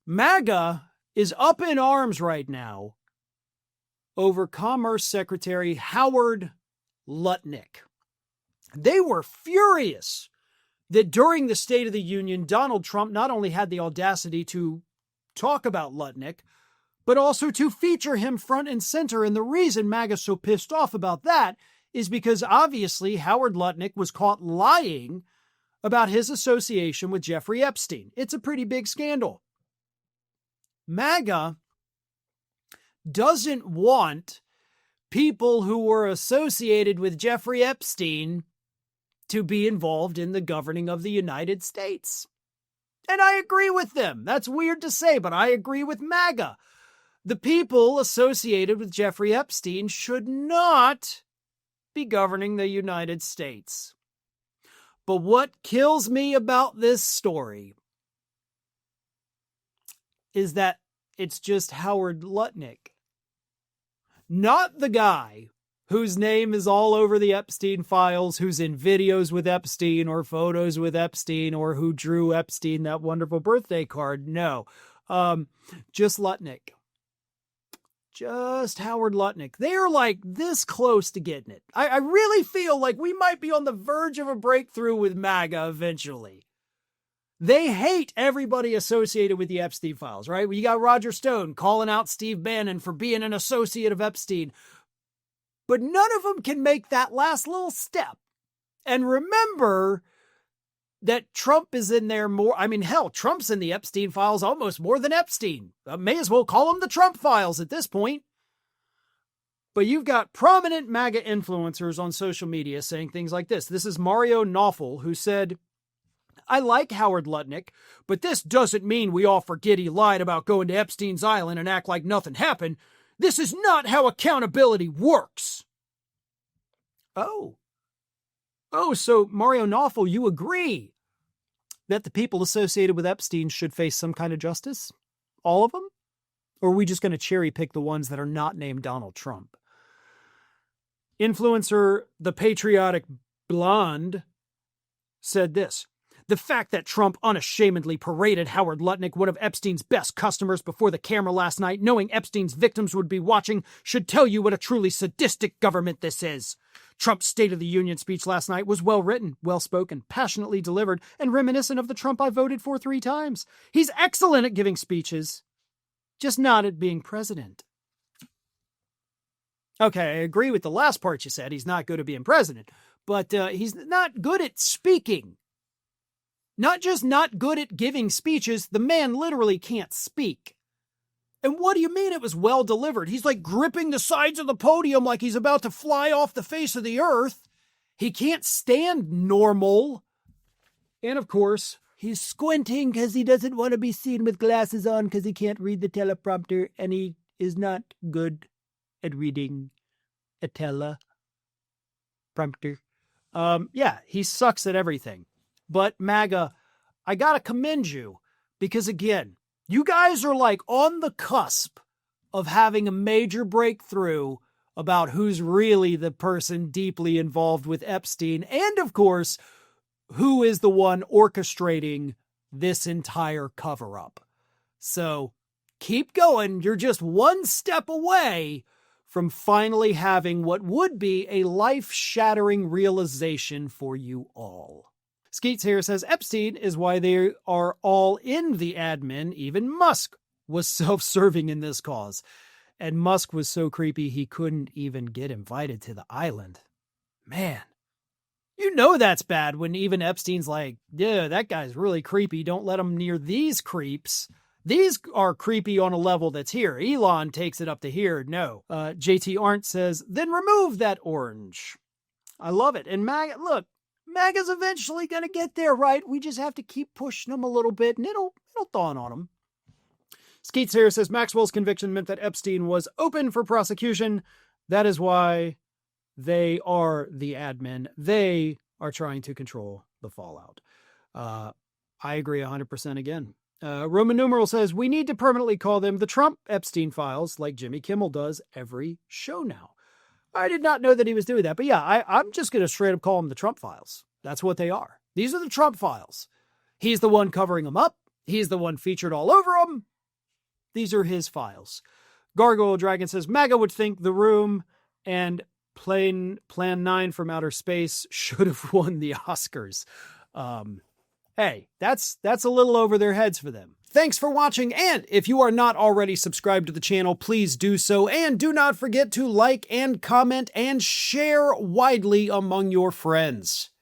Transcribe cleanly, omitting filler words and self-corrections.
MAGA is up in arms right now over Commerce Secretary Howard Lutnick. They were furious that during the State of the Union, Donald Trump not only had the audacity to talk about Lutnick, but also to feature him front and center. And the reason MAGA's so pissed off about that is because obviously Howard Lutnick was caught lying about his association with Jeffrey Epstein. It's a pretty big scandal. MAGA doesn't want people who were associated with Jeffrey Epstein to be involved in the governing of the United States. And I agree with them. That's weird to say, but I agree with MAGA. The people associated with Jeffrey Epstein should not be governing the United States. But what kills me about this story is that it's just Howard Lutnick, not the guy whose name is all over the Epstein files, who's in videos with Epstein or photos with Epstein, or who drew Epstein that wonderful birthday card. No, just Lutnick. Just Howard Lutnick. They're like this close to getting it. I really feel like we might be on the verge of a breakthrough with MAGA eventually. They hate everybody associated with the Epstein files, right? You got Roger Stone calling out Steve Bannon for being an associate of Epstein. But none of them can make that last little step. And remember that Trump is in there more. I mean, hell, Trump's in the Epstein files almost more than Epstein. I may as well call them the Trump files at this point. But you've got prominent MAGA influencers on social media saying things like this. This is Mario Nawfal, who said, "I like Howard Lutnick, but this doesn't mean we all forget he lied about going to Epstein's Island and act like nothing happened. This is not how accountability works." Oh, so Mario Nawfal, you agree that the people associated with Epstein should face some kind of justice? All of them? Or are we just going to cherry pick the ones that are not named Donald Trump? Influencer The Patriotic Blonde said this: "The fact that Trump unashamedly paraded Howard Lutnick, one of Epstein's best customers, before the camera last night, knowing Epstein's victims would be watching, should tell you what a truly sadistic government this is. Trump's State of the Union speech last night was well-written, well-spoken, passionately delivered, and reminiscent of the Trump I voted for 3 times. He's excellent at giving speeches, just not at being president." Okay, I agree with the last part you said. He's not good at being president, but he's not good at speaking. Not just not good at giving speeches, the man literally can't speak. And what do you mean it was well delivered? He's like gripping the sides of the podium like he's about to fly off the face of the earth. He can't stand normal. And of course, he's squinting because he doesn't want to be seen with glasses on because he can't read the teleprompter, and he is not good at reading a teleprompter. Yeah, he sucks at everything. But MAGA, I gotta commend you, because again, you guys are like on the cusp of having a major breakthrough about who's really the person deeply involved with Epstein, and of course, who is the one orchestrating this entire cover-up. So keep going. You're just one step away from finally having what would be a life-shattering realization for you all. Skeets here says, "Epstein is why they are all in the admin. Even Musk was self-serving in this cause. And Musk was so creepy he couldn't even get invited to the island." Man, you know that's bad when even Epstein's like, "Yeah, that guy's really creepy. Don't let him near these creeps. These are creepy on a level that's here. Elon takes it up to here." No. JT Arndt says, "Then remove that orange." I love it. And MAGA, look, MAGA's eventually going to get there, right? We just have to keep pushing them a little bit, and it'll dawn on them. Skeets here says, "Maxwell's conviction meant that Epstein was open for prosecution. That is why they are the admin. They are trying to control the fallout." I agree 100% again. Roman numeral says, "We need to permanently call them the Trump Epstein files, like Jimmy Kimmel does every show now." I did not know that he was doing that. But yeah, I'm just going to straight up call them the Trump files. That's what they are. These are the Trump files. He's the one covering them up. He's the one featured all over them. These are his files. Gargoyle Dragon says, MAGA would think The Room and Plan 9 from Outer Space should have won the Oscars. Hey, that's a little over their heads for them. Thanks for watching, and if you are not already subscribed to the channel, please do so, and do not forget to like and comment and share widely among your friends.